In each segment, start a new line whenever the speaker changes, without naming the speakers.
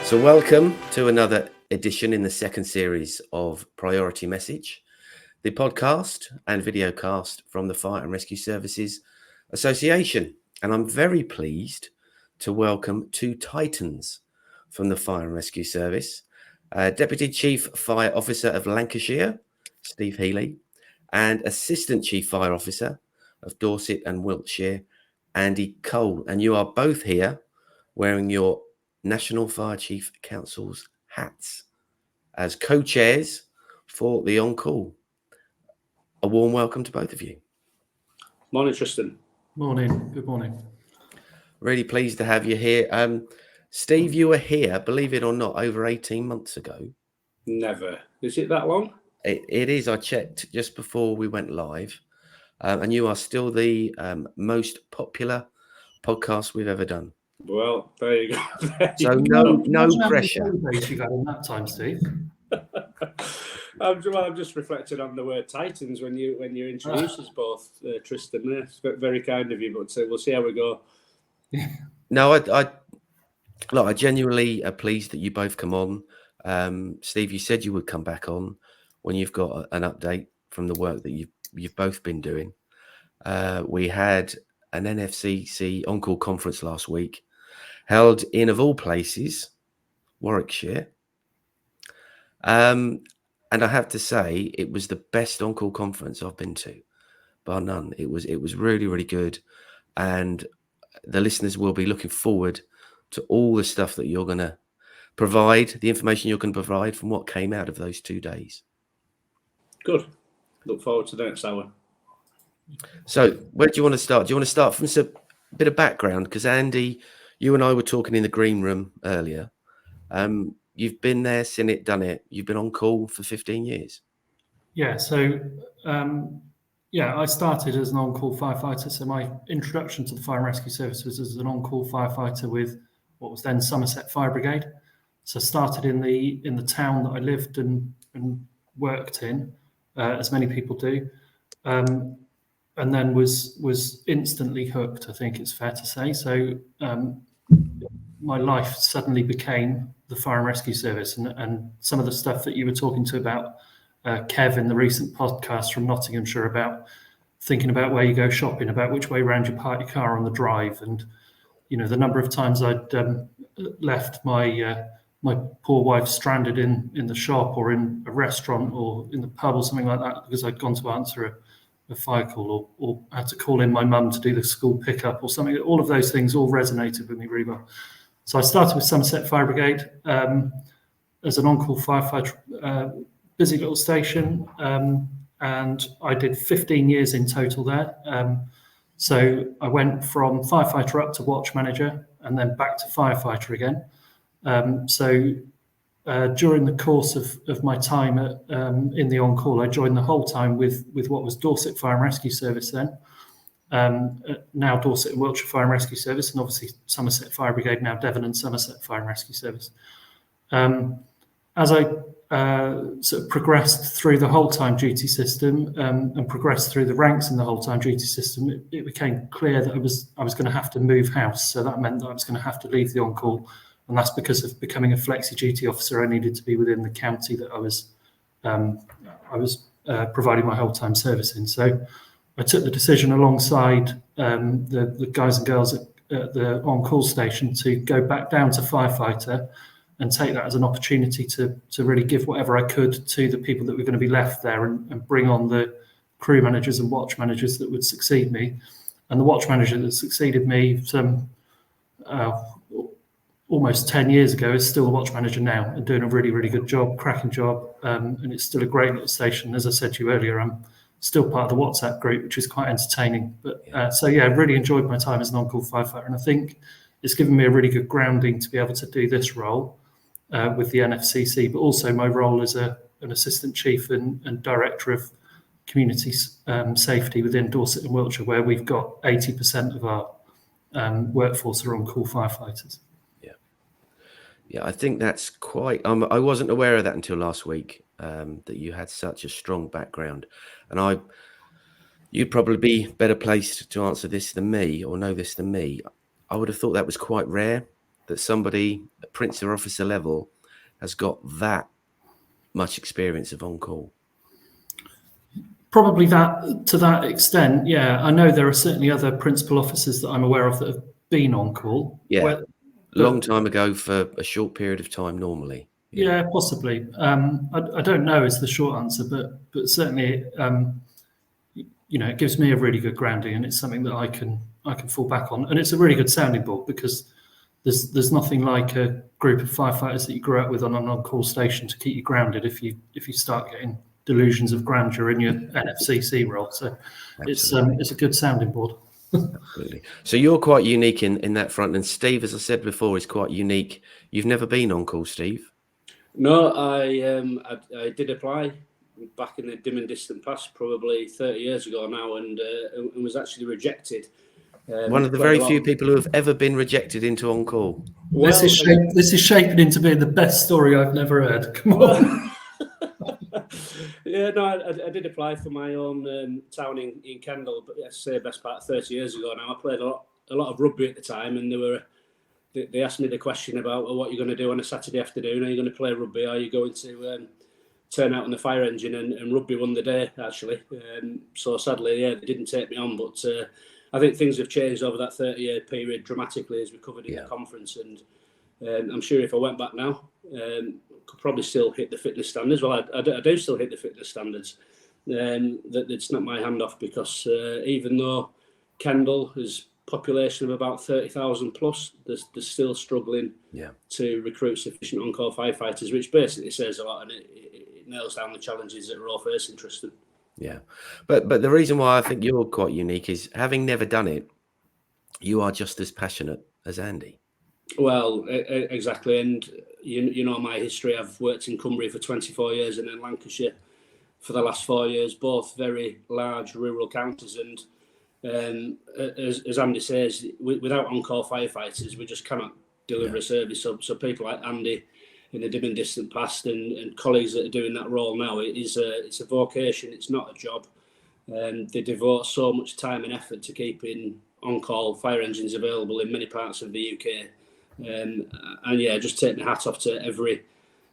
So welcome to another edition in the second series of Priority Message, the podcast and videocast from the Fire and Rescue Services Association. And I'm very pleased to welcome two titans from the Fire and Rescue Service, Deputy Chief Fire Officer of Lancashire, Steve Healey, and Assistant Chief Fire Officer of Dorset and Wiltshire, Andy Cole. And you are both here wearing your National Fire Chief Council's hats as co-chairs for the On-Call. A warm welcome to both of you.
Morning, Tristan.
Morning. Good morning.
Really pleased to have you here. Steve, you were here, believe it or not, over 18 months ago.
Never. Is it that long?
It is. I checked just before we went live. And you are still the most popular podcast we've ever done.
Well, there you go.
So no pressure.
You got in that time, Steve.
I'm just reflecting on the word Titans when you introduced us both, Tristan. It's very kind of you, but we'll see how we go.
No, I genuinely are pleased that you both come on. Steve, you said you would come back on when you've got an update from the work that you've both been doing. We had an NFCC On-Call conference last week, held in, of all places, Warwickshire. And I have to say, it was the best On-Call conference I've been to, bar none. It was really, really good. And the listeners will be looking forward to all the stuff that you're going to provide, the information you're going to provide from what came out of those 2 days.
Good. Look forward to the next hour.
So where do you want to start? Do you want to start from a bit of background? Because Andy, you and I were talking in the green room earlier. You've been there, seen it, done it. You've been on call for 15 years.
Yeah. So, I started as an on-call firefighter. So my introduction to the Fire and Rescue Service was as an on-call firefighter with what was then Somerset Fire Brigade. So I started in the town that I lived and worked in, as many people do. And then was instantly hooked, I think it's fair to say. So my life suddenly became the Fire and Rescue Service, and some of the stuff that you were talking to about Kev in the recent podcast from Nottinghamshire about thinking about where you go shopping, about which way round you park your car on the drive, and the number of times I'd left my poor wife stranded in the shop or in a restaurant or in the pub or something like that because I'd gone to answer a fire call or had to call in my mum to do the school pickup or something. All of those things all resonated with me really well. So I started with Somerset Fire Brigade as an on-call firefighter, busy little station, and I did 15 years in total there. So I went from firefighter up to watch manager and then back to firefighter again. During the course of my time in the on-call, I joined the whole time with what was Dorset Fire and Rescue Service then, now Dorset and Wiltshire Fire and Rescue Service, and obviously Somerset Fire Brigade, now Devon and Somerset Fire and Rescue Service. As I sort of progressed through the whole time duty system and progressed through the ranks in the whole time duty system, it became clear that I was going to have to move house. So that meant that I was going to have to leave the on-call. And that's because of becoming a flexi duty officer. I needed to be within the county that I was providing my whole time service in. So I took the decision alongside the guys and girls at the on-call station to go back down to firefighter and take that as an opportunity to really give whatever I could to the people that were going to be left there and bring on the crew managers and watch managers that would succeed me. And the watch manager that succeeded me almost 10 years ago is still the watch manager now and doing a really, really good job, cracking job. And it's still a great little station. As I said to you earlier, I'm still part of the WhatsApp group, which is quite entertaining. But I really enjoyed my time as an on-call firefighter. And I think it's given me a really good grounding to be able to do this role with the NFCC, but also my role as an assistant chief and director of community safety within Dorset and Wiltshire, where we've got 80% of our workforce are on-call firefighters.
Yeah, I think that's quite. I wasn't aware of that until last week. That you had such a strong background, and you'd probably be better placed to answer this than me or know this than me. I would have thought that was quite rare that somebody at Prince or officer level has got that much experience of on-call?
Probably that to that extent, yeah. I know there are certainly other principal officers that I'm aware of that have been on call.
Yeah, long time ago for a short period of time normally.
Yeah, possibly. I don't know is the short answer, but certainly, it gives me a really good grounding, and it's something that I can fall back on, and it's a really good sounding board because there's nothing like a group of firefighters that you grew up with on an on-call station to keep you grounded if you start getting delusions of grandeur in your NFCC role. So it's a good sounding board.
Absolutely. So you're quite unique in that front, and Steve, as I said before, is quite unique. You've never been on call, Steve?
No, I did apply back in the dim and distant past, probably 30 years ago now, and was actually rejected.
One of the very few people who have ever been rejected into on call.
Well,
this is shaping into being the best story I've never heard. Come on.
Yeah, no, I did apply for my own town in Kendal, but I say best part 30 years ago now. I played a lot of rugby at the time, and they asked me the question about, well, what you're going to do on a Saturday afternoon. Are you going to play rugby? Are you going to turn out on the fire engine? And rugby won the day, actually. So sadly, yeah, they didn't take me on, but I think things have changed over that 30-year period dramatically, as we covered in the conference. And I'm sure if I went back now, could probably still hit the fitness standards. Well, I do still hit the fitness standards. That's not my hand off, because even though Kendal has population of about 30,000 plus, they're still struggling to recruit sufficient on-call firefighters, which basically says a lot, and it nails down the challenges that we're all facing, Tristan.
Yeah, but the reason why I think you're quite unique is, having never done it, you are just as passionate as Andy.
Well, exactly, and you know my history. I've worked in Cumbria for 24 years and in Lancashire for the last 4 years, both very large rural counties, and as Andy says, without on-call firefighters, we just cannot deliver a service. So people like Andy in the dim and distant past, and colleagues that are doing that role now, it's a vocation. It's not a job. They devote so much time and effort to keeping on-call fire engines available in many parts of the UK. And yeah, just take my hat off to every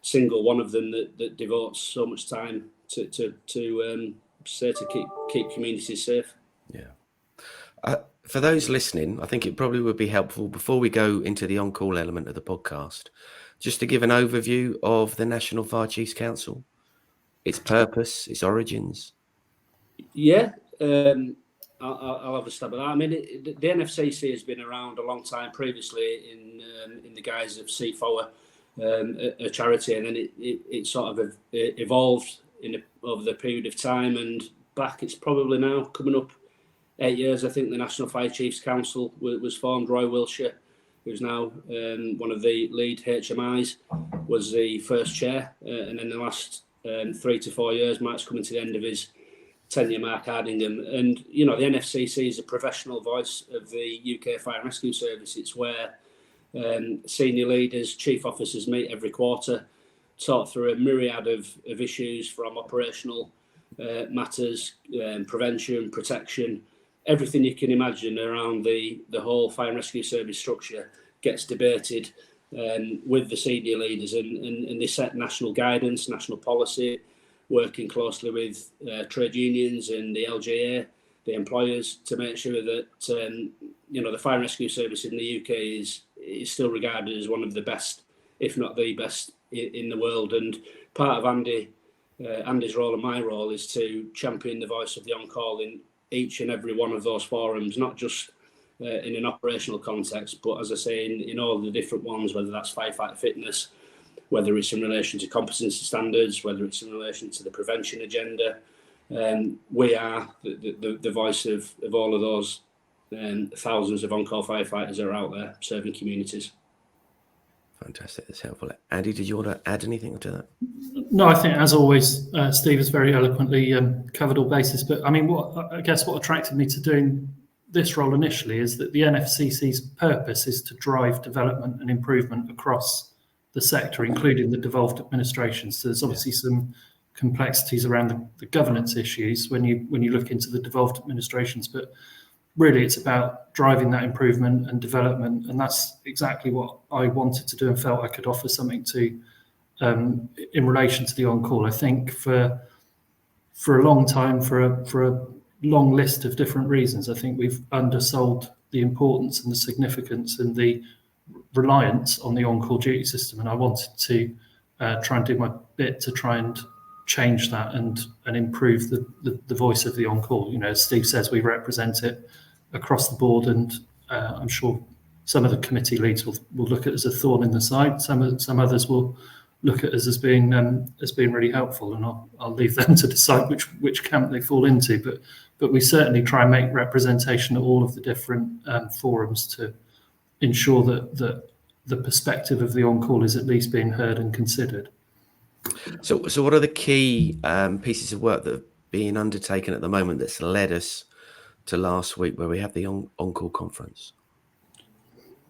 single one of them that devotes so much time to keep communities safe.
Yeah. For those listening, I think it probably would be helpful, before we go into the on-call element of the podcast, just to give an overview of the National Fire Chiefs Council, its purpose, its origins. Yeah.
I'll have a stab at that. I mean, the NFCC has been around a long time previously in the guise of CFO, a charity, and then it sort of evolved over the period of time, and back it's probably now coming up 8 years. I think the National Fire Chiefs Council was formed. Roy Wilshire, who's now one of the lead HMIs, was the first chair, and in the last 3 to 4 years, Mark's coming to the end of his tenure, Mark Hardingham. And the NFCC is a professional voice of the UK Fire and Rescue Service. It's where senior leaders, chief officers meet every quarter, talk through a myriad of issues, from operational matters, prevention, protection, everything you can imagine around the whole fire and rescue service structure gets debated with the senior leaders, and they set national guidance, national policy, working closely with trade unions and the LGA, the employers, to make sure that the fire and rescue service in the UK is still regarded as one of the best, if not the best, in the world. And part of Andy's role and my role is to champion the voice of the on-call in each and every one of those forums, not just in an operational context, but as I say, in all the different ones, whether that's firefighter fitness, whether it's in relation to competency standards, whether it's in relation to the prevention agenda. We are the voice of all of those thousands of on-call firefighters that are out there serving communities.
Fantastic, that's helpful. Andy, did you want to add anything to that?
No, I think, as always, Steve has very eloquently covered all bases. But I mean, what attracted me to doing this role initially is that the NFCC's purpose is to drive development and improvement across the sector, including the devolved administrations. So there's obviously some complexities around the governance issues when you look into the devolved administrations, but really it's about driving that improvement and development, and that's exactly what I wanted to do and felt I could offer something to in relation to the on-call. I think for a long time, for a long list of different reasons, I think we've undersold the importance and the significance and the reliance on the on-call duty system, and I wanted to try and do my bit to try and change that and improve the voice of the on-call. As Steve says, we represent it across the board, and I'm sure some of the committee leads will look at it as a thorn in the side. Some others will look at us as being really helpful, and I'll leave them to decide which camp they fall into. But we certainly try and make representation at all of the different forums to ensure that the perspective of the on-call is at least being heard and considered.
So what are the key pieces of work that are being undertaken at the moment that's led us to last week, where we have the on-call conference?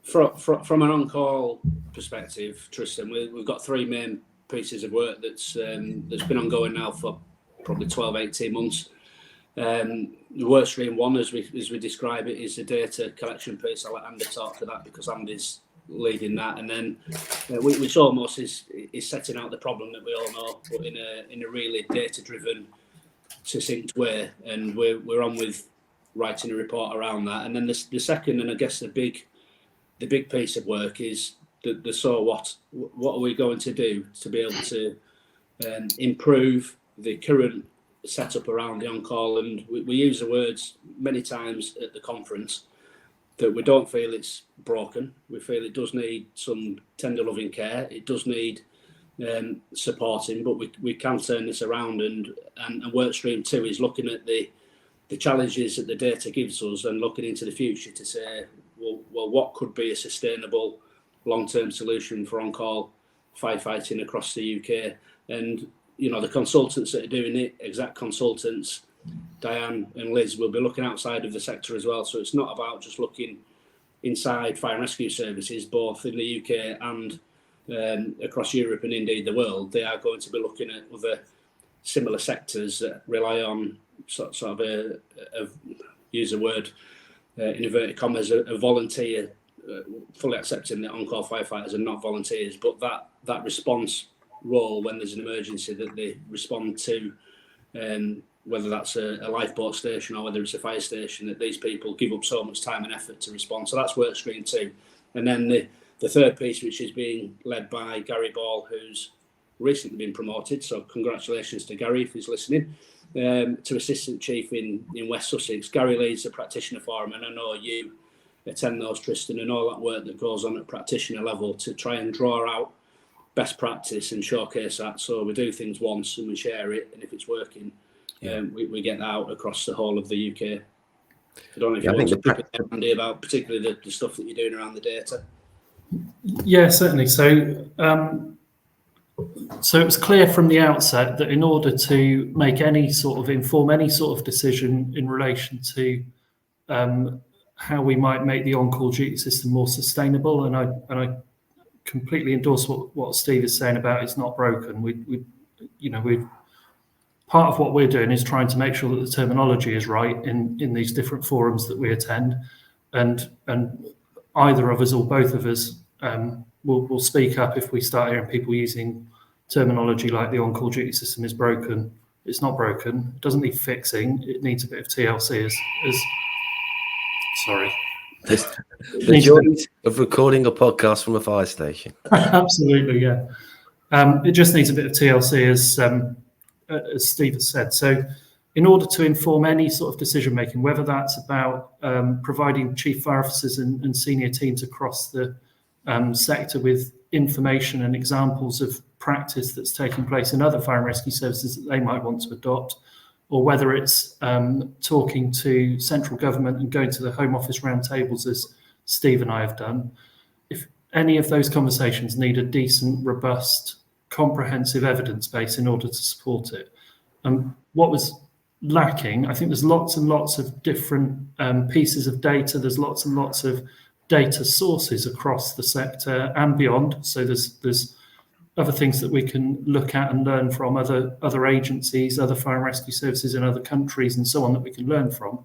From an on-call perspective, Tristan, we've got three main pieces of work that's been ongoing now for probably 12, 18 months. The work stream one, as we describe it, is the data collection piece. I'll let Andy talk to that because Andy's leading that, and then which almost is setting out the problem that we all know, but in a really data-driven, succinct way. And we're on with writing a report around that. And then the second, and I guess the big piece of work is the so what are we going to do to be able to improve the current setup around the on-call. And we use the words many times at the conference that we don't feel it's broken. We feel it does need some tender loving care. It does need supporting, but we can turn this around. And work stream 2 is looking at the challenges that the data gives us and looking into the future to say, well, what could be a sustainable long-term solution for on-call firefighting across the UK? And the consultants that are doing it, exact consultants, Diane and Liz, will be looking outside of the sector as well. So it's not about just looking inside fire and rescue services, both in the UK and across Europe and indeed the world. They are going to be looking at other similar sectors that rely on sort of use a word in inverted commas, a volunteer, fully accepting that on-call firefighters are not volunteers, but that response role when there's an emergency, that they respond to, whether that's a lifeboat station or whether it's a fire station, that these people give up so much time and effort to respond. So that's work stream 2. And then the third piece, which is being led by Gary Ball, who's recently been promoted, so congratulations to Gary if he's listening, to Assistant Chief in West Sussex. Gary leads the practitioner forum, and I know you attend those, Tristan, and all that work that goes on at practitioner level to try and draw out best practice and showcase that. So we do things once and we share it, and if it's working, we get that out across the whole of the UK. I don't know if you want to pick up, Andy, about particularly the stuff that you're doing around the data.
Yeah, certainly. So it was clear from the outset that in order to make inform any sort of decision in relation to how we might make the on-call duty system more sustainable, and I completely endorse what Steve is saying about it's not broken. We part of what we're doing is trying to make sure that the terminology is right in these different forums that we attend, and either of us or both of us will speak up if we start hearing people using terminology like the on-call duty system is broken. It's not broken. It doesn't need fixing. It needs a bit of TLC sorry.
The joys of recording a podcast from a fire station.
Absolutely, yeah. It just needs a bit of TLC, as Steve has said. So in order to inform any sort of decision making, whether that's about providing chief fire officers and senior teams across the sector with information and examples of practice that's taking place in other fire and rescue services that they might want to adopt, or whether it's talking to central government and going to the Home Office roundtables, as Steve and I have done. If any of those conversations need a decent, robust, comprehensive evidence base in order to support it. What was lacking, I think there's lots and lots of different pieces of data. There's lots and lots of data sources across the sector and beyond. So there's other things that we can look at and learn from other agencies, other fire and rescue services in other countries and so on that we can learn from.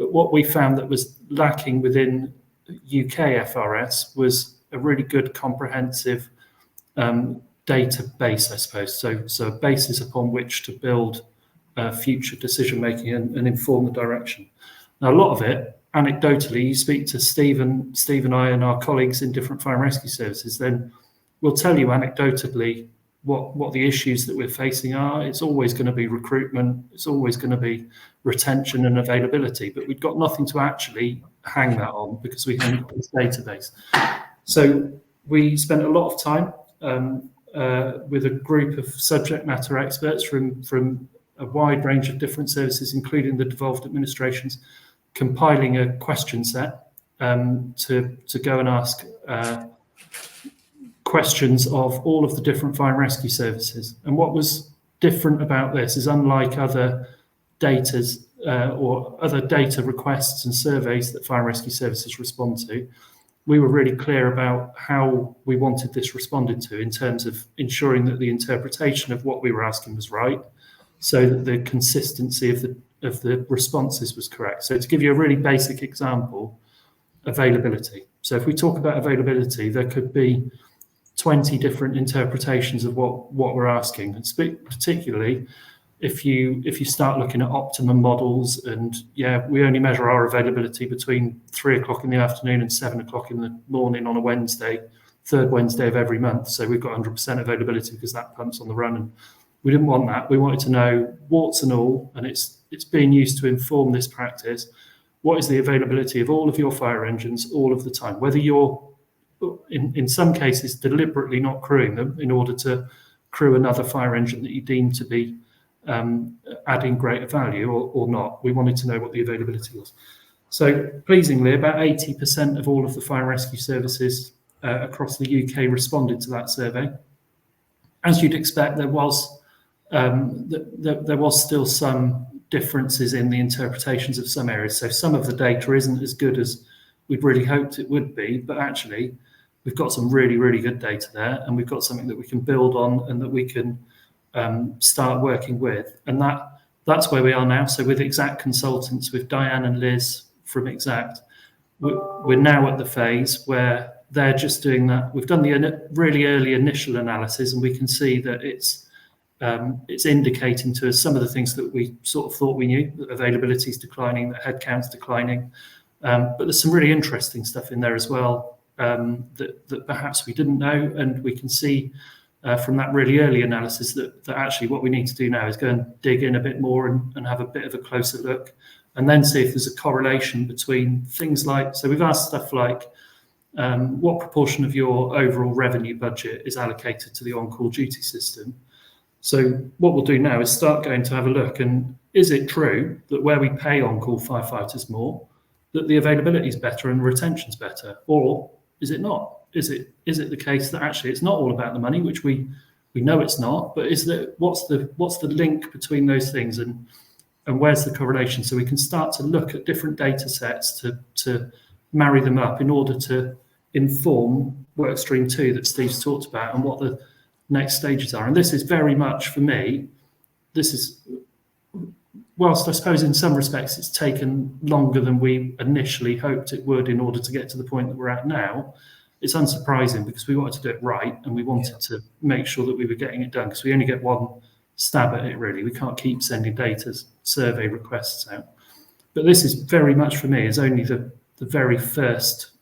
But what we found that was lacking within UK FRS was a really good comprehensive database, I suppose. So a basis upon which to build future decision making and inform the direction. Now, a lot of it, anecdotally, you speak to Steve and I and our colleagues in different fire and rescue services, then we'll tell you anecdotally what the issues that we're facing are. It's always going to be recruitment, it's always going to be retention and availability, but we've got nothing to actually hang that on because we haven't got this database. So we spent a lot of time with a group of subject matter experts from a wide range of different services, including the devolved administrations, compiling a question set to go and ask questions of all of the different fire and rescue services. And what was different about this is, unlike other datas or other data requests and surveys that fire and rescue services respond to, we were really clear about how we wanted this responded to in terms of ensuring that the interpretation of what we were asking was right, so that the consistency of the responses was correct. So to give you a really basic example, availability. So if we talk about availability, there could be 20 different interpretations of what we're asking, and particularly if you start looking at optimum models, and we only measure our availability between 3 o'clock in the afternoon and 7 o'clock in the morning on a Wednesday, third Wednesday of every month. So we've got 100% availability because that pump's on the run, and we didn't want that. We wanted to know, warts and all, and it's being used to inform this practice, what is the availability of all of your fire engines all of the time, whether you're in some cases deliberately not crewing them in order to crew another fire engine that you deem to be adding greater value or not. We wanted to know what the availability was. So pleasingly, about 80% of all of the fire and rescue services across the UK responded to that survey. As you'd expect, there was still some differences in the interpretations of some areas. So some of the data isn't as good as we'd really hoped it would be, but actually we've got some really, really good data there, and we've got something that we can build on and that we can start working with. And that's where we are now. So with Exact Consultants, with Diane and Liz from Exact, we're now at the phase where they're just doing that. We've done the really early initial analysis, and we can see that it's indicating to us some of the things that we sort of thought we knew, that availability is declining, that headcount's declining. But there's some really interesting stuff in there as well that perhaps we didn't know, and we can see from that really early analysis that actually what we need to do now is go and dig in a bit more and have a bit of a closer look, and then see if there's a correlation between things like, so we've asked stuff like, what proportion of your overall revenue budget is allocated to the on-call duty system? So what we'll do now is start going to have a look, and is it true that where we pay on-call firefighters more, that the availability is better and retention's better, or is it not? Is it the case that actually it's not all about the money, which we know it's not, but what's the link between those things, and where's the correlation? So we can start to look at different data sets to marry them up in order to inform work stream 2 that Steve's talked about and what the next stages are. And this is very much, for me, whilst I suppose in some respects it's taken longer than we initially hoped it would in order to get to the point that we're at now, it's unsurprising because we wanted to do it right, and we wanted to make sure that we were getting it done, because we only get one stab at it, really. We can't keep sending data survey requests out. But this is very much, for me, is only the very first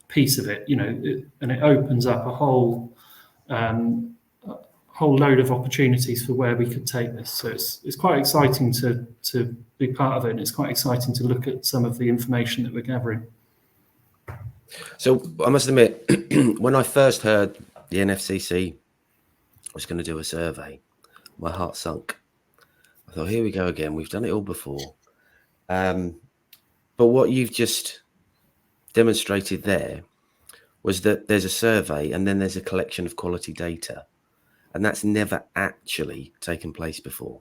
piece of it, and it opens up a whole load of opportunities for where we could take this. So it's quite exciting to be part of it, and it's quite exciting to look at some of the information that we're gathering.
So I must admit, when I first heard the NFCC was going to do a survey, my heart sunk. I thought, here we go again. We've done it all before. But what you've just demonstrated there was that there's a survey and then there's a collection of quality data. And that's never actually taken place before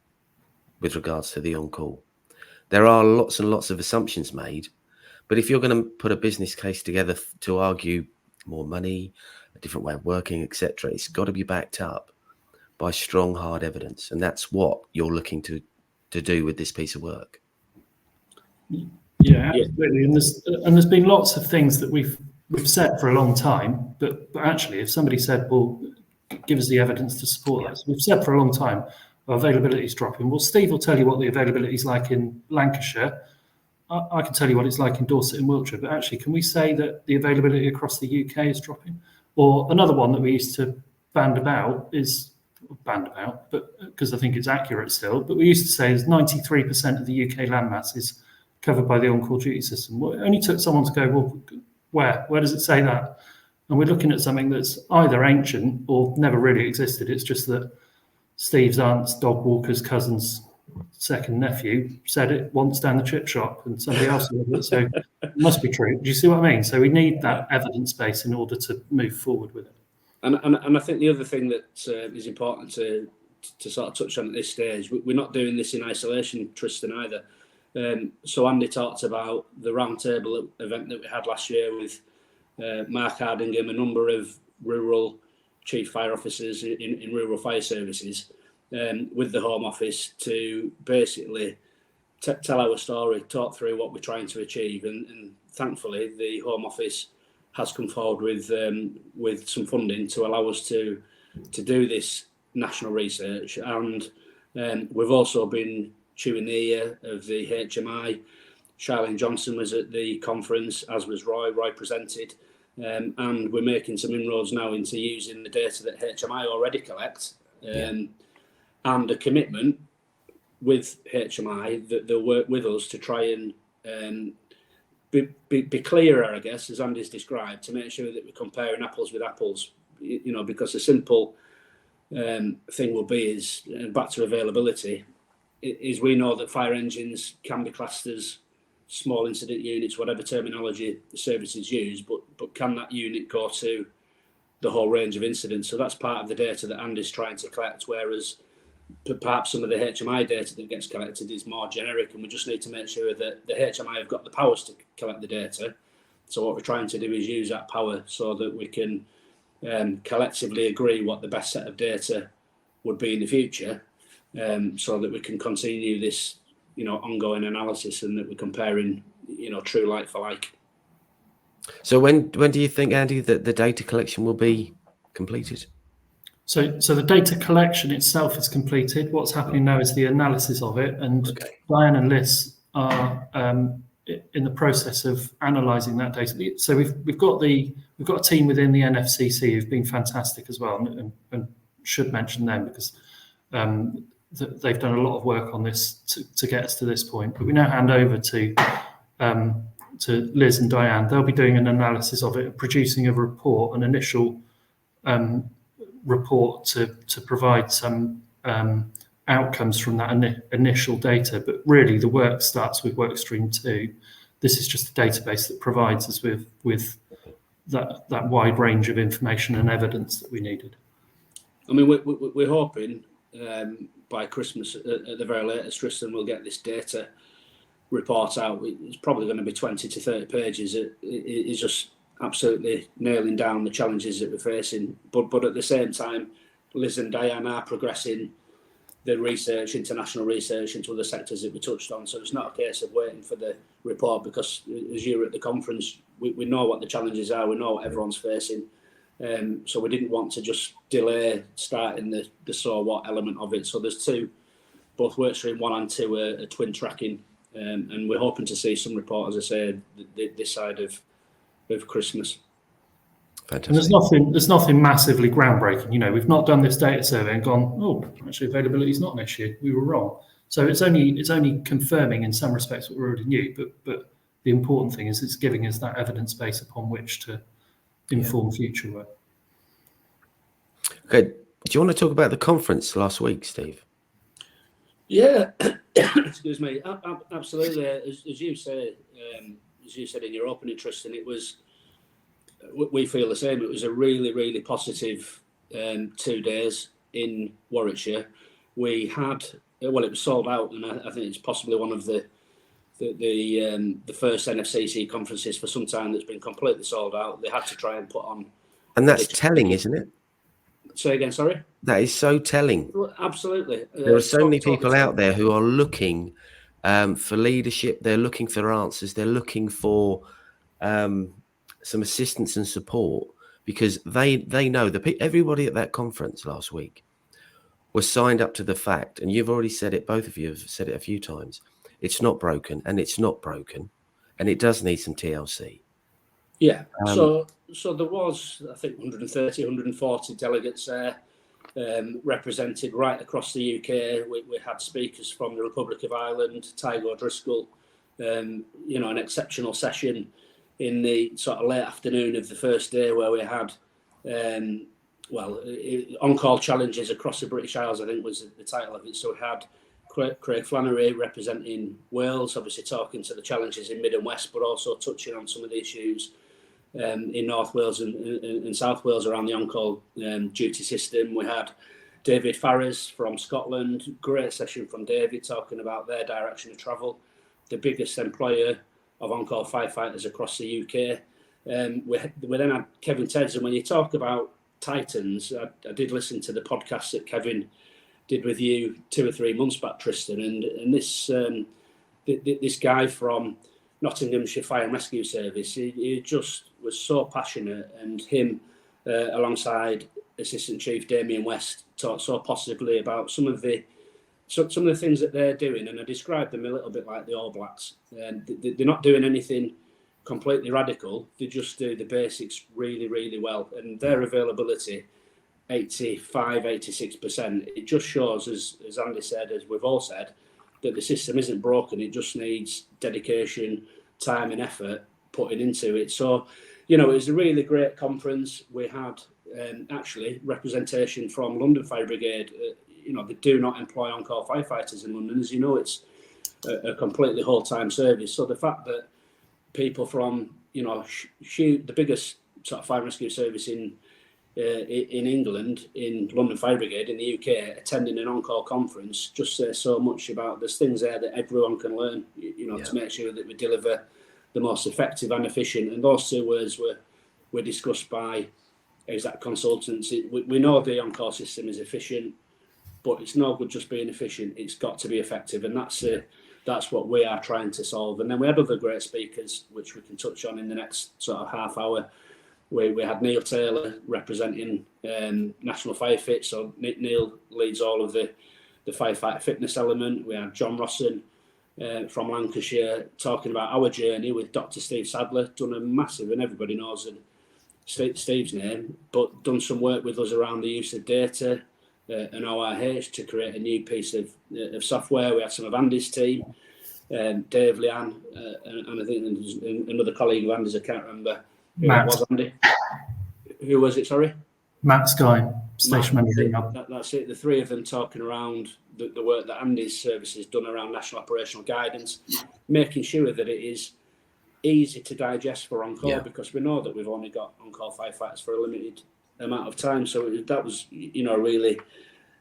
with regards to the on-call. There are lots and lots of assumptions made, but if you're going to put a business case together to argue more money, a different way of working, etc., it's got to be backed up by strong, hard evidence. And that's what you're looking to do with this piece of work.
Yeah, absolutely. And there's been lots of things that we've said for a long time, but actually, if somebody said, "Well, give us the evidence to support that," so we've said for a long time, availability is dropping. Well, Steve will tell you what the availability is like in Lancashire. I can tell you what it's like in Dorset and Wiltshire. But actually, can we say that the availability across the UK is dropping? Or another one that we used to band about, but because I think it's accurate still, but we used to say is 93% of the UK landmass is covered by the on-call duty system. Well, it only took someone to go, well, where does it say that? And we're looking at something that's either ancient or never really existed. It's just that Steve's aunt's dog walker's cousin's second nephew said it once down the chip shop, and somebody else said it, so it must be true. Do you see what I mean? So we need that evidence base in order to move forward with it.
And I think the other thing that is important to sort of touch on at this stage, we're not doing this in isolation, Tristan, either. So Andy talked about the roundtable event that we had last year with Mark Hardingham, a number of rural chief fire officers in rural fire services, with the Home Office to basically tell our story, talk through what we're trying to achieve, and thankfully the Home Office has come forward with some funding to allow us to do this national research. And we've also been chewing the ear of the HMI. Charlene Johnson was at the conference, as was Roy. Roy presented. And we're making some inroads now into using the data that HMI already collects, and a commitment with HMI that they'll work with us to try and be clearer, I guess, as Andy's described, to make sure that we're comparing apples with apples, because the simple thing will be is, back to availability, is we know that fire engines can be classed as small incident units, whatever terminology the services use, but can that unit go to the whole range of incidents? So that's part of the data that Andy's trying to collect, whereas perhaps some of the HMI data that gets collected is more generic, and we just need to make sure that the HMI have got the powers to collect the data. So what we're trying to do is use that power so that we can collectively agree what the best set of data would be in the future, so that we can continue this ongoing analysis, and that we're comparing true like for like.
So when do you think, Andy, that the data collection will be completed?
So the data collection itself is completed. What's happening now is the analysis of it, and Diane and Liz are in the process of analysing that data. So we've got a team within the NFCC who've been fantastic as well, and should mention them because they've done a lot of work on this to get us to this point. But we now hand over to Liz and Diane. They'll be doing an analysis of it, producing a report, an initial report to provide some outcomes from that initial data. But really the work starts with work stream 2. This is just a database that provides us with that wide range of information and evidence that we needed.
I mean, we're hoping by Christmas at the very latest, Tristan, will get this data report out. It's probably going to be 20 to 30 pages. It is just absolutely nailing down the challenges that we're facing. But at the same time, Liz and Diane are progressing the research, international research into other sectors that we touched on. So it's not a case of waiting for the report, because as you were at the conference, we know what the challenges are, we know what everyone's facing. So we didn't want to just delay starting the so what element of it. So there's two, both workstream 1 and 2 are twin tracking, and we're hoping to see some report, as I said, this side of Christmas.
Fantastic.
And there's nothing massively groundbreaking. We've not done this data survey and gone, oh, actually availability is not an issue. We were wrong. So it's only confirming in some respects what we already knew. But the important thing is it's giving us that evidence base upon which to inform future work.
Okay. Do you want to talk about the conference last week, Steve?
Yeah. Excuse me. Absolutely. As you said in your opening, Tristan, it was. We feel the same. It was a really, really positive 2 days in Warwickshire. We had, it was sold out, and I think it's possibly one of the first NFCC conferences for some time that's been completely sold out. They had to try and put on.
And that's telling, isn't it?
Say again, sorry?
That is so telling.
Well, absolutely.
There are so many people out there who are looking for leadership. They're looking for answers. They're looking for some assistance and support, because they know everybody at that conference last week was signed up to the fact, and you've already said it, both of you have said it a few times, it's not broken, and it's not broken, and it does need some TLC.
Yeah. So there was, I think, 130, 140 delegates there, represented right across the UK. We had speakers from the Republic of Ireland, Tygo Driscoll, an exceptional session in the sort of late afternoon of the first day, where we had on-call challenges across the British Isles, I think was the title of it. So we had Craig Flannery representing Wales, obviously talking to the challenges in Mid and West, but also touching on some of the issues in North Wales and South Wales around the on-call duty system. We had David Farres from Scotland, great session from David talking about their direction of travel, the biggest employer of on-call firefighters across the UK. We then had Kevin Tedds, and when you talk about Titans, I did listen to the podcast that Kevin did with you 2 or 3 months back, Tristan, and this guy from Nottinghamshire Fire and Rescue Service, he just was so passionate, and him alongside Assistant Chief Damien West talked so positively about some of the things that they're doing, and I described them a little bit like the All Blacks. They're not doing anything completely radical. They just do the basics really, really well, and their availability, 85-86%. It just shows, as Andy said, as we've all said, that the system isn't broken. It just needs dedication, time, and effort putting into it. So, it was a really great conference. We had actually representation from London Fire Brigade. They do not employ on-call firefighters in London. As you know, it's a completely whole-time service. So the fact that people from, the biggest sort of fire and rescue service in England, in London Fire Brigade in the UK, attending an on-call conference, just says so much about there's things there that everyone can learn, to make sure that we deliver the most effective and efficient. And those 2 words were discussed by exact consultants. We know the on-call system is efficient, but it's no good just being efficient. It's got to be effective, and that's what we are trying to solve. And then we had other great speakers, which we can touch on in the next sort of half hour. We had Neil Taylor representing National Fire Fit. So Neil leads all of the firefighter fitness element. We had John Rosson from Lancashire talking about our journey with Dr. Steve Sadler, done a massive, and everybody knows Steve's name, but done some work with us around the use of data and ORH to create a new piece of software. We had some of Andy's team, Dave Leanne, and I think there's another colleague of Andy's, I can't remember who it was, Andy. Who was it, sorry?
Matt Sky, station manager.
That's it. The 3 of them talking around the work that Andy's service has done around national operational guidance, making sure that it is easy to digest for on-call, because we know that we've only got on-call firefighters for a limited amount of time. So that was, really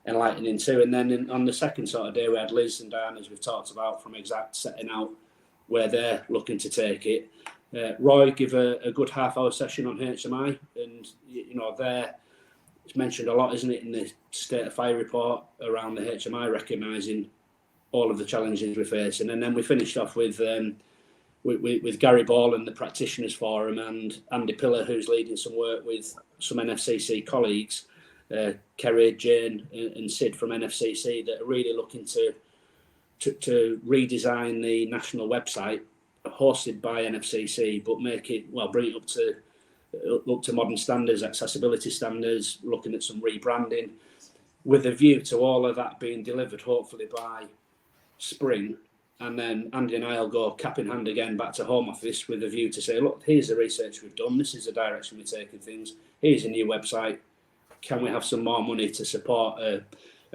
enlightening too. And then on the second sort of day, we had Liz and Diane, as we've talked about, from Exact, setting out where they're looking to take it. Roy gave a good half-hour session on HMI, and it's mentioned a lot, isn't it, in the State of Fire report around the HMI, recognising all of the challenges we're facing. And then we finished off with Gary Ball and the Practitioners Forum, and Andy Pillar, who's leading some work with some NFCC colleagues, Kerry, Jane, and Sid from NFCC, that are really looking to redesign the national website hosted by NFCC, but make it, bring it up to modern standards, accessibility standards, looking at some rebranding, with a view to all of that being delivered hopefully by spring. And then Andy and I will go cap in hand again back to Home Office with a view to say, look, here's the research we've done, this is the direction we're taking things, here's a new website, can we have some more money to support a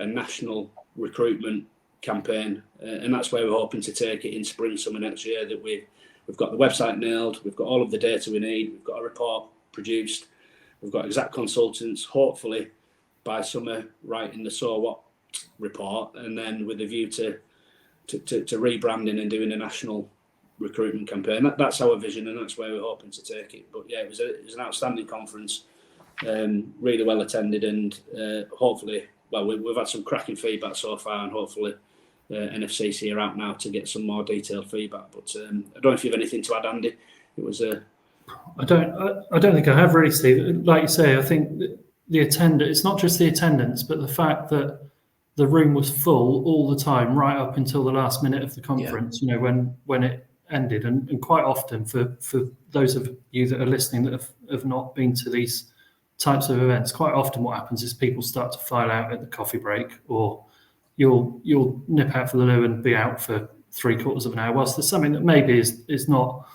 national recruitment campaign? And that's where we're hoping to take it in spring, summer next year, that we've got the website nailed, we've got all of the data we need, we've got a report produced, we've got exact consultants, hopefully by summer, writing the So What report, and then with a view to rebranding and doing a national recruitment campaign. That's our vision, and that's where we're hoping to take it. But yeah, it was an outstanding conference, really well attended, and hopefully, we've had some cracking feedback so far, and hopefully NFCC are out now to get some more detailed feedback. But I don't know if you have anything to add, Andy. It was
I don't think I have really, Steve. Like you say, I think the attendance, it's not just the attendance, but the fact that the room was full all the time, right up until the last minute of the conference, when it ended. And quite often, for those of you that are listening that have not been to these types of events, quite often what happens is people start to file out at the coffee break, or you'll nip out for the loo and be out for 3/4 of an hour, whilst there's something that maybe is not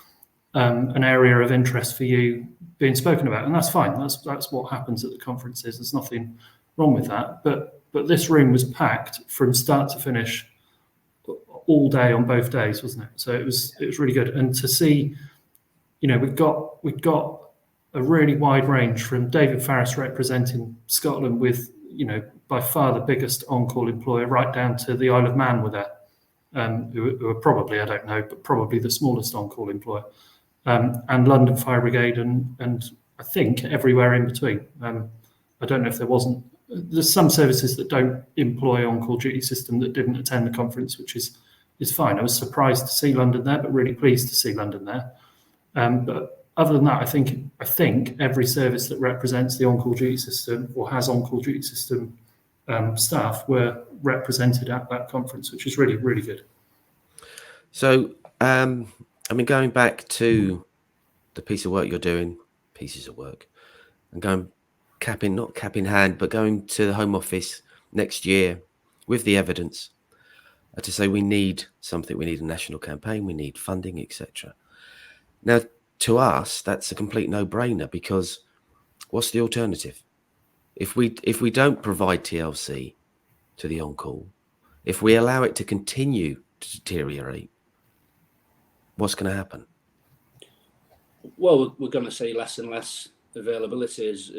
an area of interest for you being spoken about, and that's fine. That's what happens at the conferences. There's nothing wrong with that. But this room was packed from start to finish all day on both days, wasn't it? So it was really good. And to see, we've got a really wide range from David Farris representing Scotland with, by far the biggest on-call employer, right down to the Isle of Man with that, who are probably, I don't know, but probably the smallest on-call employer. And London Fire Brigade and I think everywhere in between. I don't know if there's some services that don't employ on-call duty system that didn't attend the conference, which is fine. I was surprised to see London there, but really pleased to see London there. But other than that, I think every service that represents the on-call duty system or has on-call duty system staff were represented at that conference, which is really, really good.
So, going back to the piece of work you're doing, pieces of work, and going not cap in hand, but going to the Home Office next year with the evidence to say we need something, we need a national campaign, we need funding, etc. Now, to us, that's a complete no-brainer, because what's the alternative? If we don't provide TLC to the on-call, if we allow it to continue to deteriorate, what's going to happen?
Well, we're going to see less and less availability, as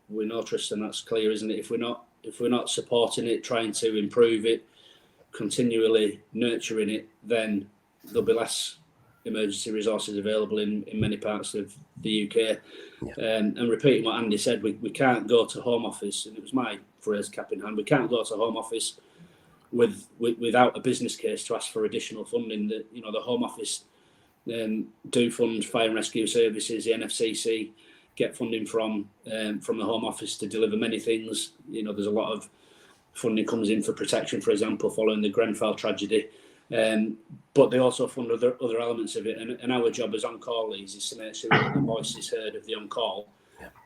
we know, Tristan. That's clear, isn't it? If we're not supporting it, trying to improve it, continually nurturing it, then there'll be less emergency resources available in many parts of the UK. Yeah. And repeating what Andy said, we can't go to Home Office, and it was my phrase, cap in hand, we can't go to Home Office without a business case to ask for additional funding. The Home Office do fund fire and rescue services. The NFCC get funding from the Home Office to deliver many things. There's a lot of funding comes in for protection, for example, following the Grenfell tragedy. But they also fund other elements of it. And our job as on-call leads is to make sure that the voice is heard of the on-call,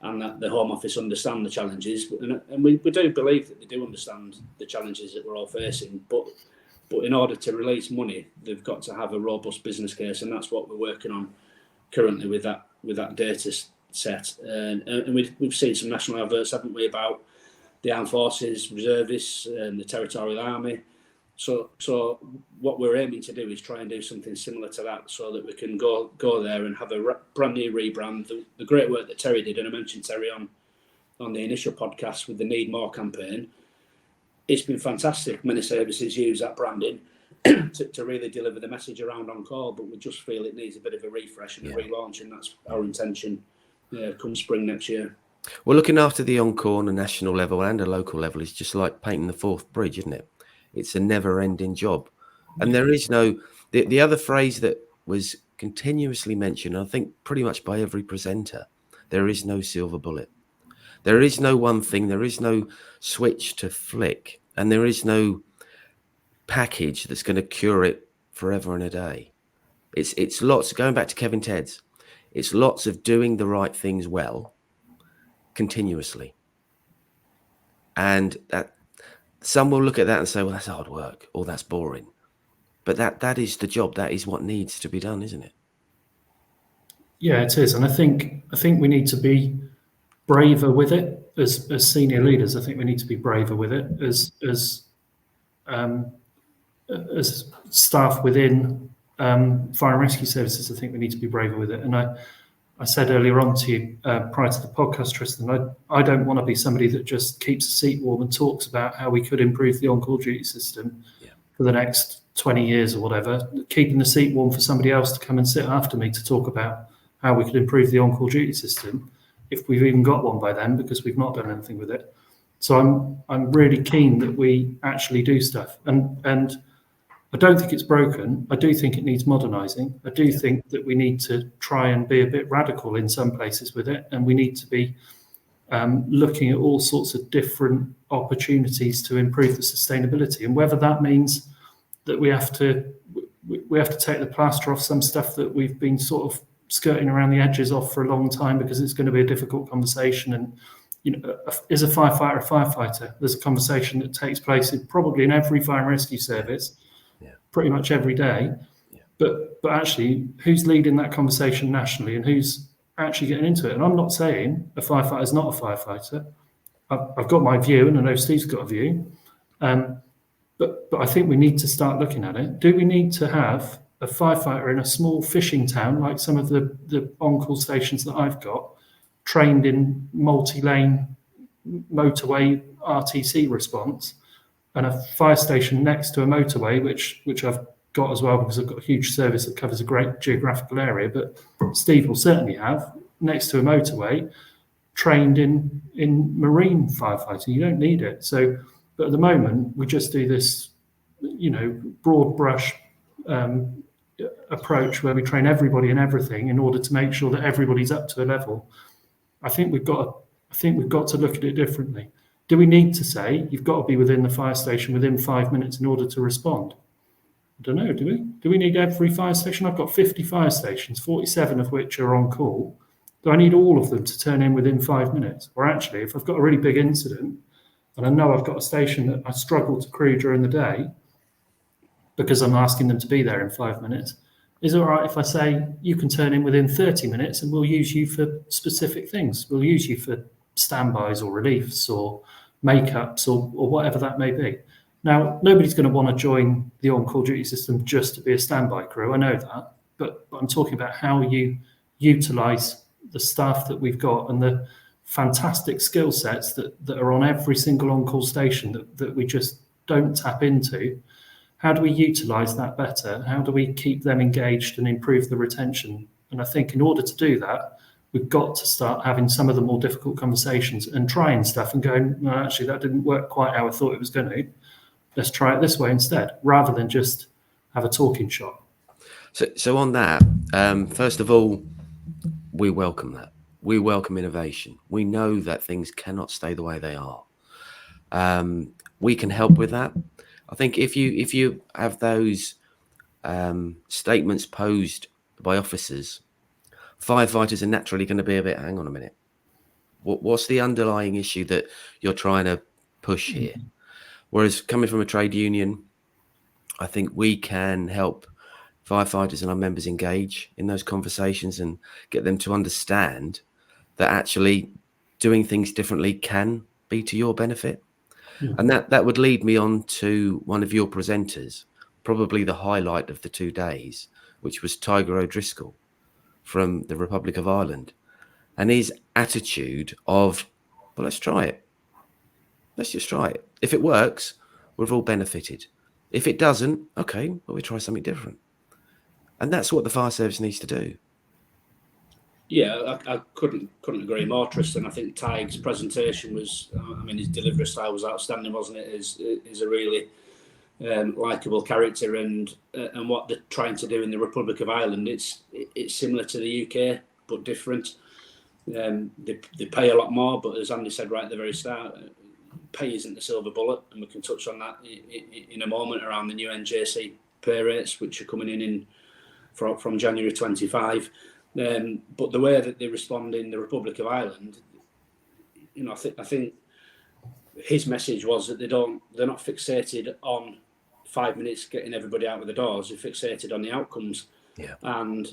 and that the Home Office understand the challenges. And we do believe that they do understand the challenges that we're all facing. But in order to release money, they've got to have a robust business case, and that's what we're working on currently with that data set. And we've seen some national adverts, haven't we, about the Armed Forces, Reservists, and the Territorial Army. So what we're aiming to do is try and do something similar to that, so that we can go there and have a brand new rebrand. The great work that Terry did, and I mentioned Terry on the initial podcast with the Need More campaign, it's been fantastic. Many services use that branding to really deliver the message around on-call, but we just feel it needs a bit of a refresh and a relaunch, and that's our intention come spring next year.
Well, looking after the on-call on a national level and a local level is just like painting the Forth Bridge, isn't it? It's a never-ending job. And there is no... The other phrase that was continuously mentioned, I think pretty much by every presenter, there is no silver bullet. There is no one thing. There is no switch to flick. And there is no package that's going to cure it forever and a day. It's lots... Going back to Kevin Ted's, it's lots of doing the right things well, continuously. And that... Some will look at that and say, well, that's hard work, or that's boring. But that is the job. That is what needs to be done, isn't it? Yeah,
it is. And I think we need to be braver with it as senior leaders. I think we need to be braver with it as staff within fire and rescue services. I think we need to be braver with it. And I said earlier on to you prior to the podcast, Tristan, I don't want to be somebody that just keeps the seat warm and talks about how we could improve the on-call duty system for the next 20 years or whatever, keeping the seat warm for somebody else to come and sit after me to talk about how we could improve the on-call duty system, if we've even got one by then, because we've not done anything with it. So I'm really keen that we actually do stuff. And I don't think it's broken. I do think it needs modernising. I do think that we need to try and be a bit radical in some places with it, and we need to be looking at all sorts of different opportunities to improve the sustainability. And whether that means that we have to take the plaster off some stuff that we've been sort of skirting around the edges of for a long time because it's going to be a difficult conversation. And is a firefighter a firefighter? There's a conversation that takes place probably in every fire and rescue service, pretty much every day. But actually, who's leading that conversation nationally, and who's actually getting into it? And I'm not saying a firefighter is not a firefighter. I've got my view, and I know Steve's got a view. But I think we need to start looking at it. Do we need to have a firefighter in a small fishing town, like some of the on-call stations that I've got, trained in multi-lane motorway RTC response, and a fire station next to a motorway, which I've got as well because I've got a huge service that covers a great geographical area, but Steve will certainly have next to a motorway, trained in marine firefighting? You don't need it. So, but at the moment we just do this, broad brush approach where we train everybody in everything in order to make sure that everybody's up to a level. I think we've got to look at it differently. Do we need to say you've got to be within the fire station within 5 minutes in order to respond? I don't know, do we? Do we need every fire station? I've got 50 fire stations, 47 of which are on call. Do I need all of them to turn in within 5 minutes? Or actually, if I've got a really big incident and I know I've got a station that I struggle to crew during the day because I'm asking them to be there in 5 minutes, is it all right if I say you can turn in within 30 minutes and we'll use you for specific things? We'll use you for standbys or reliefs or makeups or whatever that may be. Now, nobody's going to want to join the on-call duty system just to be a standby crew. I know that, but I'm talking about how you utilise the staff that we've got and the fantastic skill sets that are on every single on-call station that we just don't tap into. How do we utilise that better? How do we keep them engaged and improve the retention? And I think in order to do that, we've got to start having some of the more difficult conversations and trying stuff and going, well, actually, that didn't work quite how I thought it was going to. Let's try it this way instead, rather than just have a talking shop.
So on that, first of all, we welcome that. We welcome innovation. We know that things cannot stay the way they are. We can help with that. I think if you have those statements posed by officers, firefighters are naturally going to be a bit, hang on a minute, what's the underlying issue that you're trying to push here? Whereas coming from a trade union, I think we can help firefighters and our members engage in those conversations and get them to understand that actually doing things differently can be to your benefit. And that would lead me on to one of your presenters, probably the highlight of the 2 days, which was Tiger O'Driscoll from the Republic of Ireland, and his attitude of, well, let's try it. Let's just try it. If it works, we've all benefited. If it doesn't, okay, well, we try something different. And that's what the fire service needs to do.
Yeah, I couldn't agree more, Tristan. I think Tig's presentation was, his delivery style was outstanding, wasn't it? Is a really likeable character, and what they're trying to do in the Republic of Ireland, it's similar to the UK but different. They pay a lot more, but as Andy said right at the very start, pay isn't the silver bullet, and we can touch on that in a moment around the new NJC pay rates, which are coming in from January 25. But the way that they respond in the Republic of Ireland, I think his message was that they're not fixated on 5 minutes getting everybody out of the doors. They're fixated on the outcomes, and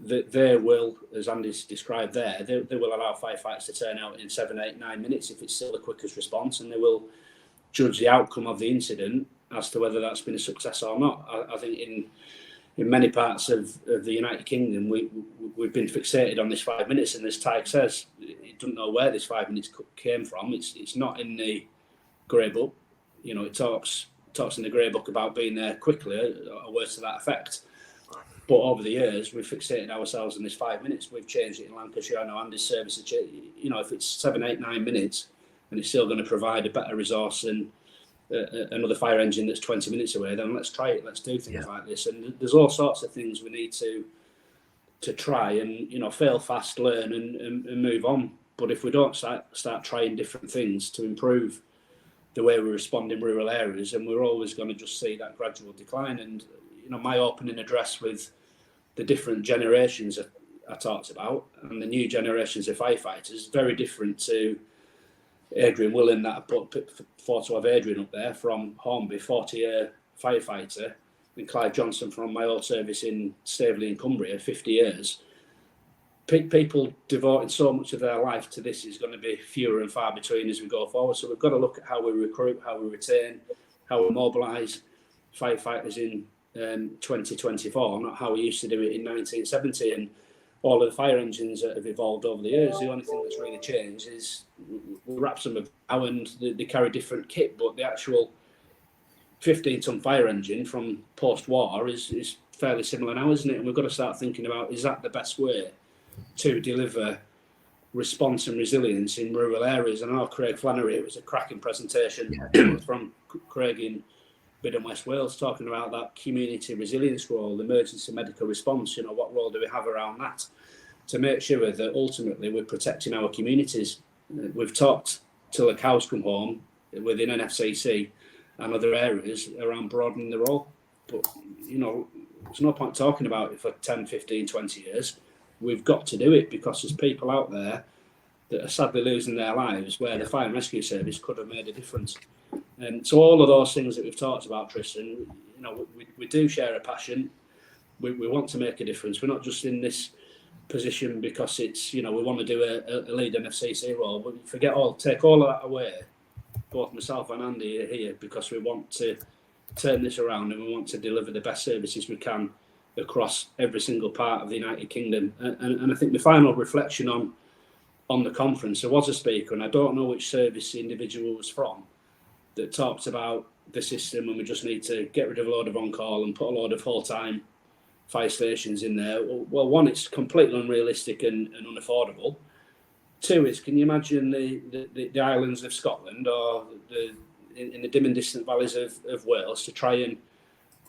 that they will, as Andy's described there, they will allow firefighters to turn out in 7, 8, 9 minutes if it's still the quickest response, and they will judge the outcome of the incident as to whether that's been a success or not. I think in many parts of the United Kingdom, we've been fixated on this 5 minutes, and as Tyke says, it doesn't know where this 5 minutes came from. It's not in the Grey Book. It talks in the Grey Book about being there quickly, or words to that effect. But over the years, we've fixated ourselves in this 5 minutes. We've changed it in Lancashire. I know Andy's service has changed. If it's 7, 8, 9 minutes, and it's still going to provide a better resource than another fire engine that's 20 minutes away, then let's try it. Let's do things like this. And there's all sorts of things we need to try and, fail fast, learn and move on. But if we don't start trying different things to improve the way we respond in rural areas, and we're always going to just see that gradual decline. And, my opening address with the different generations I talked about and the new generations of firefighters, very different to Adrian Willen that I put photo of Adrian up there from Hornby, 40-year firefighter, and Clive Johnson from my old service in Staveley in Cumbria, 50 years. People devoting so much of their life to this is going to be fewer and far between as we go forward. So we've got to look at how we recruit, how we retain, how we mobilise firefighters in 2024, not how we used to do it in 1970. And all of the fire engines that have evolved over the years, the only thing that's really changed is we wrap some of how and they carry different kit, but the actual 15-ton fire engine from post-war is fairly similar now, isn't it? And we've got to start thinking about, is that the best way to deliver response and resilience in rural areas? And I know Craig Flannery, it was a cracking presentation from Craig in Bid and West Wales, talking about that community resilience role, emergency medical response. What role do we have around that to make sure that ultimately we're protecting our communities? We've talked till the cows come home within NFCC and other areas around broadening the role, but there's no point talking about it for 10, 15, 20 years. We've got to do it because there's people out there that are sadly losing their lives where the fire and rescue service could have made a difference. And so all of those things that we've talked about, Tristan, we do share a passion. We want to make a difference. We're not just in this position because it's, we want to do a lead NFCC role, but take all of that away. Both myself and Andy are here because we want to turn this around and we want to deliver the best services we can across every single part of the United Kingdom. And I think the final reflection on the conference, there was a speaker, and I don't know which service the individual was from, that talked about the system and we just need to get rid of a load of on-call and put a load of whole-time fire stations in there. Well, one, it's completely unrealistic and unaffordable. Two is, can you imagine the islands of Scotland or in the dim and distant valleys of Wales to try and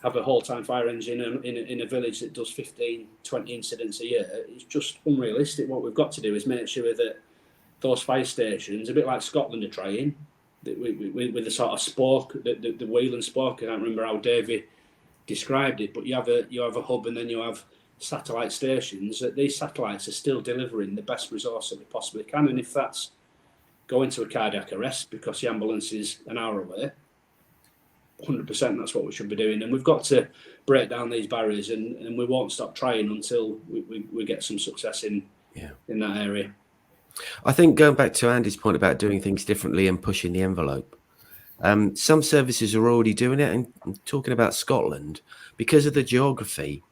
have a whole-time fire engine in a village that does 15, 20 incidents a year? It's just unrealistic. What we've got to do is make sure that those fire stations, a bit like Scotland are trying, with the sort of spoke, the wheel and spoke. I don't remember how Davey described it, but you have a hub and then you have satellite stations. That these satellites are still delivering the best resource that they possibly can. And if that's going to a cardiac arrest because the ambulance is an hour away, 100% that's what we should be doing. And we've got to break down these barriers, and we won't stop trying until we get some success in that area.
I think going back to Andy's point about doing things differently and pushing the envelope, some services are already doing it. And I'm talking about Scotland, because of the geography,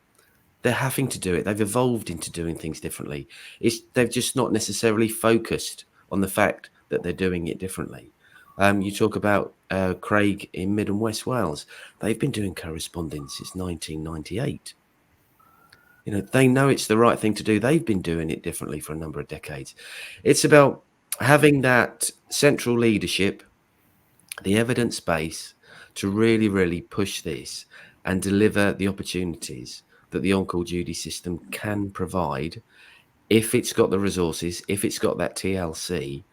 they're having to do it. They've evolved into doing things differently. They've just not necessarily focused on the fact that they're doing it differently. You talk about Craig in Mid and West Wales. They've been doing corresponding since 1998. They know it's the right thing to do. They've been doing it differently for a number of decades. It's about having that central leadership, the evidence base to really, really push this and deliver the opportunities that the on-call duty system can provide if it's got the resources, if it's got that TLC.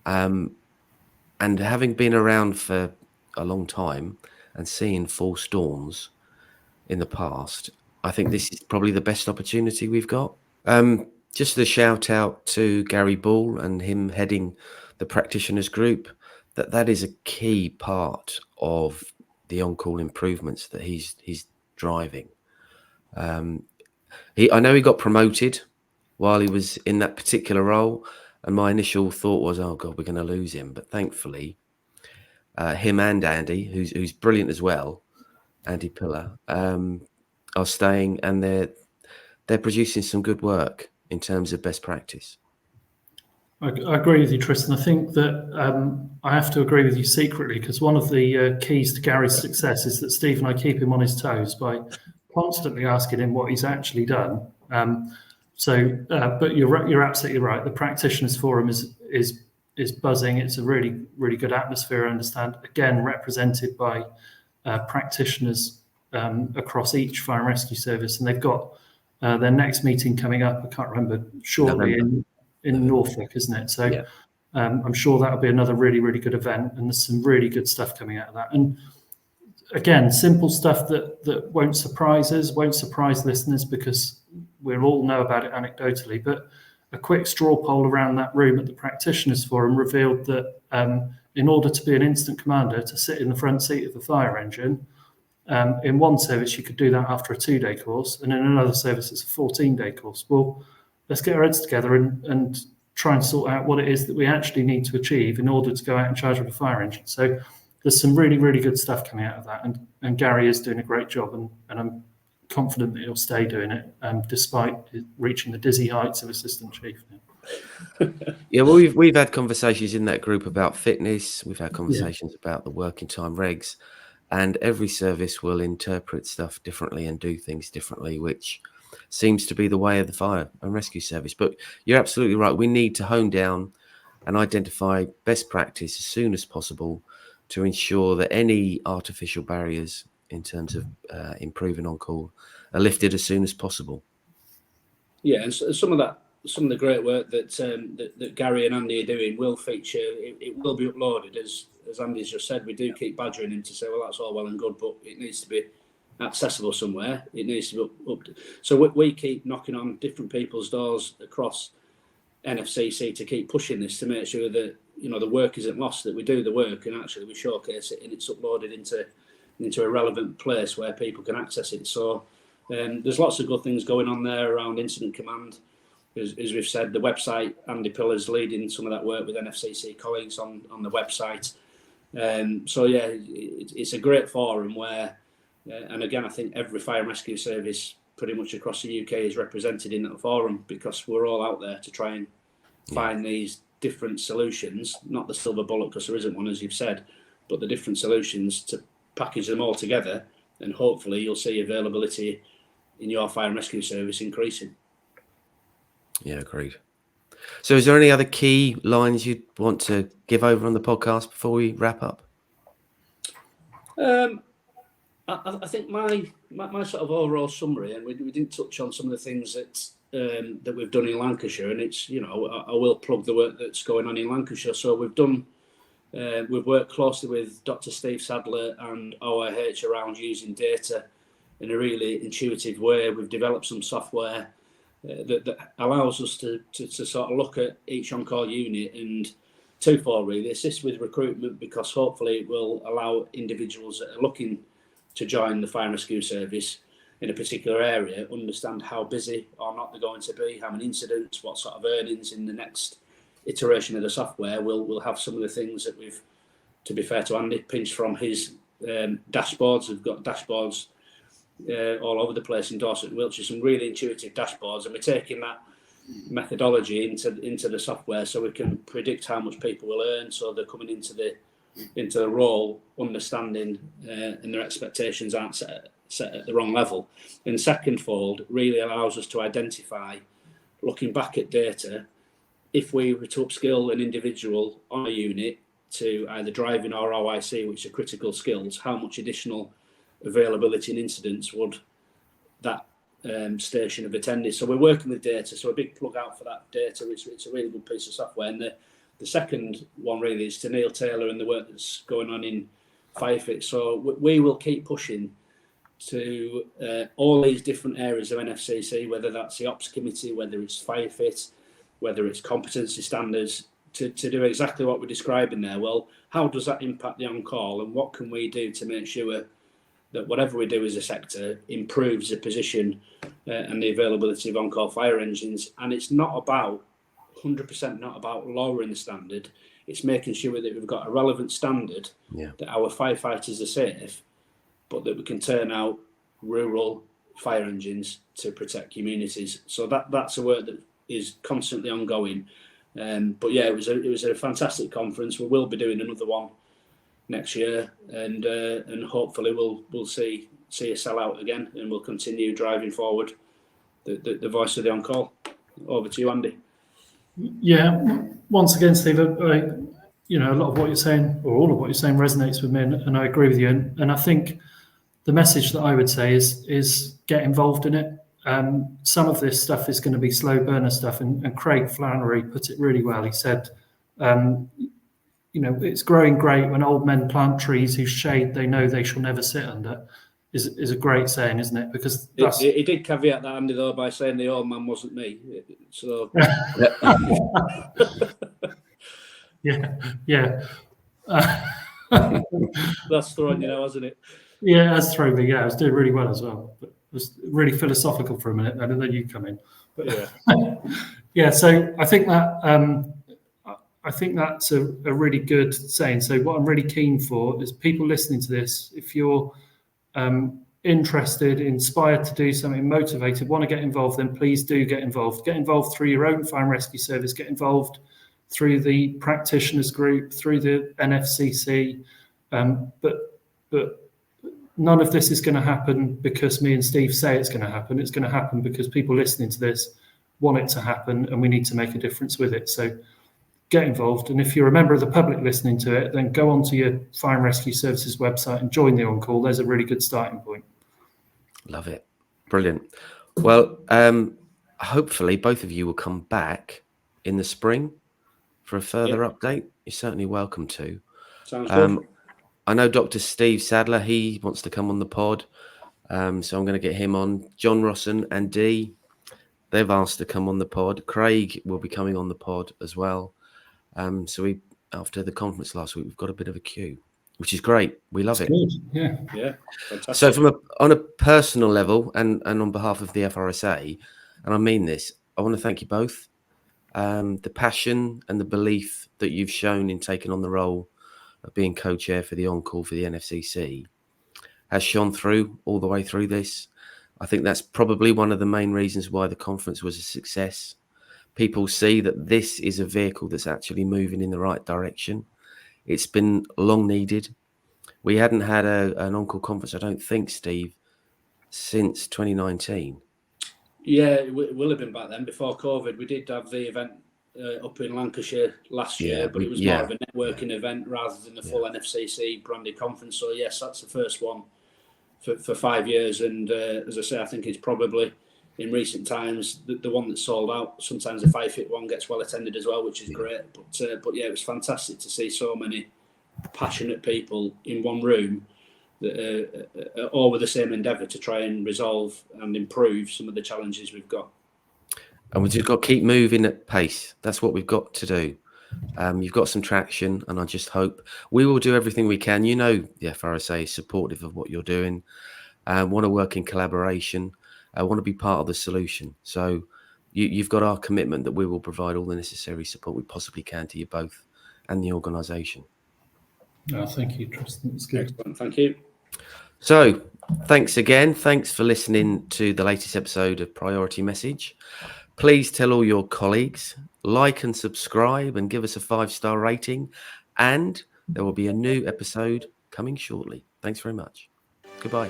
And having been around for a long time and seeing 4 storms in the past, I think this is probably the best opportunity we've got. Just a shout out to Gary Ball and him heading the practitioners group. That is a key part of the on-call improvements that he's driving. I know he got promoted while he was in that particular role, and my initial thought was, oh God, we're going to lose him. But thankfully, him and Andy, who's brilliant as well, Andy Pillar, are staying, and they're producing some good work in terms of best practice.
I agree with you, Tristan. I think that I have to agree with you secretly, because one of the keys to Gary's success is that Steve and I keep him on his toes by constantly asking him what he's actually done. But you're absolutely right. The practitioners forum is is buzzing. It's a really, really good atmosphere, I understand. Again, represented by practitioners across each fire and rescue service. And they've got their next meeting coming up, I can't remember, shortly in Norfolk, isn't it? So
Yeah.
I'm sure that'll be another really, really good event. And there's some really good stuff coming out of that. And again, simple stuff that won't surprise us, won't surprise listeners, because we'll all know about it anecdotally. But a quick straw poll around that room at the Practitioners Forum revealed that in order to be an instant commander, to sit in the front seat of the fire engine, in one service you could do that after a 2-day course, and in another service it's a 14-day course. Well, let's get our heads together and try and sort out what it is that we actually need to achieve in order to go out in charge of a fire engine. So there's some really, really good stuff coming out of that, and Gary is doing a great job, and I'm confident that he'll stay doing it, despite reaching the dizzy heights of assistant chief.
Yeah, well, we've had conversations in that group about fitness. We've had conversations about the working time regs, and every service will interpret stuff differently and do things differently, which seems to be the way of the fire and rescue service. But you're absolutely right. We need to hone down and identify best practice as soon as possible to ensure that any artificial barriers in terms of improving on call are lifted as soon as possible.
Yeah, and some of the great work that Gary and Andy are doing will feature. It will be uploaded, as Andy's just said. We do keep badgering him to say, well, that's all well and good, but it needs to be accessible somewhere. It needs to be up. So we keep knocking on different people's doors across NFCC to keep pushing this, to make sure that the work isn't lost, that we do the work and actually we showcase it and it's uploaded into a relevant place where people can access it. So there's lots of good things going on there around incident command. As we've said, the website, Andy Pillar's leading some of that work with NFCC colleagues on the website. So yeah, it's a great forum where, and again, I think every fire and rescue service pretty much across the UK is represented in that forum, because we're all out there to try and find these different solutions, not the silver bullet, because there isn't one, as you've said, but the different solutions to package them all together, and hopefully you'll see availability in your fire and rescue service increasing.
Yeah, agreed. So is there any other key lines you'd want to give over on the podcast before we wrap up?
I think my sort of overall summary, and we didn't touch on some of the things that we've done in Lancashire, and it's, I will plug the work that's going on in Lancashire. So we've worked closely with Dr. Steve Sadler and OIH around using data in a really intuitive way. We've developed some software that allows us to sort of look at each on-call unit and twofold, really assist with recruitment, because hopefully it will allow individuals that are looking to join the fire and rescue service in a particular area understand how busy or not they're going to be, how many incidents, what sort of earnings in the next iteration of the software. We'll have some of the things that we've, to be fair to Andy, pinched from his dashboards. We've got dashboards all over the place in Dorset and Wiltshire, some really intuitive dashboards, and we're taking that methodology into the software so we can predict how much people will earn, so they're coming into the role understanding and their expectations aren't set at the wrong level. And second fold really allows us to identify, looking back at data, if we were to upskill an individual on a unit to either driving or OIC, which are critical skills, how much additional availability and incidents would that station have attended. So we're working with data, so a big plug out for that data. It's a really good piece of software. And the second one really is to Neil Taylor and the work that's going on in Firefit. So we will keep pushing to all these different areas of NFCC, whether that's the ops committee, whether it's Firefit, whether it's competency standards, to do exactly what we're describing there. Well, how does that impact the on-call, and what can we do to make sure that whatever we do as a sector improves the position and the availability of on-call fire engines? And it's not about 100% not about lowering the standard. It's making sure that we've got a relevant standard, that our firefighters are safe, but that we can turn out rural fire engines to protect communities. So that's a work that is constantly ongoing. But yeah, it was a fantastic conference. We will be doing another one next year, and hopefully we'll see a sellout again, and we'll continue driving forward the voice of the on-call. Over to you, Andy.
Yeah, once again, Steve, a lot of what you're saying, or all of what you're saying, resonates with me, and I agree with you. And I think the message that I would say is get involved in it. Some of this stuff is going to be slow burner stuff, and Craig Flannery put it really well. He said, it's growing great when old men plant trees whose shade they know they shall never sit under. Is a great saying, isn't it? Because
he did caveat that, Andy, though, by saying the old man wasn't me. So
yeah.
That's thrown you now, hasn't it?
Yeah, that's thrown me. Yeah, I was doing really well as well, but it was really philosophical for a minute, and then you come in. But, yeah. So I think that's a really good saying. So what I'm really keen for is people listening to this. If you're interested, inspired to do something, motivated, want to get involved, then please do get involved. Get involved through your own fire and rescue service. Get involved through the practitioners group, through the NFCC. But none of this is going to happen because me and Steve say it's going to happen. It's going to happen because people listening to this want it to happen, and we need to make a difference with it. So get involved. And if you're a member of the public listening to it, then go onto your Fire and Rescue Services website and join the On-Call. There's a really good starting point.
Love it. Brilliant. Well, hopefully both of you will come back in the spring for a further update. You're certainly welcome to.
Sounds good.
I know Dr. Steve Sadler, he wants to come on the pod. So I'm going to get him on. John Rosson and Dee, they've asked to come on the pod. Craig will be coming on the pod as well. So after the conference last week, we've got a bit of a queue, which is great. We love it.
Good. Yeah.
Fantastic.
So on a personal level and on behalf of the FRSA, and I mean this, I want to thank you both. The passion and the belief that you've shown in taking on the role of being co-chair for the On-Call for the NFCC has shone through all the way through this. I think that's probably one of the main reasons why the conference was a success. People see that this is a vehicle that's actually moving in the right direction. It's been long needed. We hadn't had an On-Call conference, I don't think, Steve, since 2019.
Yeah, it will have been back then, before COVID. We did have the event up in Lancashire last year, but it was more of a networking event rather than a full NFCC branded conference. So yes, that's the first one for 5 years. And as I say, I think it's probably in recent times the one that's sold out. Sometimes the 5-fit one gets well attended as well, which is great. But yeah, it was fantastic to see so many passionate people in one room that are all with the same endeavour to try and resolve and improve some of the challenges we've got.
And we've just got to keep moving at pace. That's what we've got to do. You've got some traction, and I just hope we will do everything we can. You know, the FRSA is supportive of what you're doing. Want to work in collaboration. Want to be part of the solution. So you've got our commitment that we will provide all the necessary support we possibly can to you both and the organisation.
Thank you, Tristan. It's good.
Excellent. Thank you.
So thanks again. Thanks for listening to the latest episode of Priority Message. Please tell all your colleagues, like and subscribe and give us a 5-star rating. And there will be a new episode coming shortly. Thanks very much. Goodbye.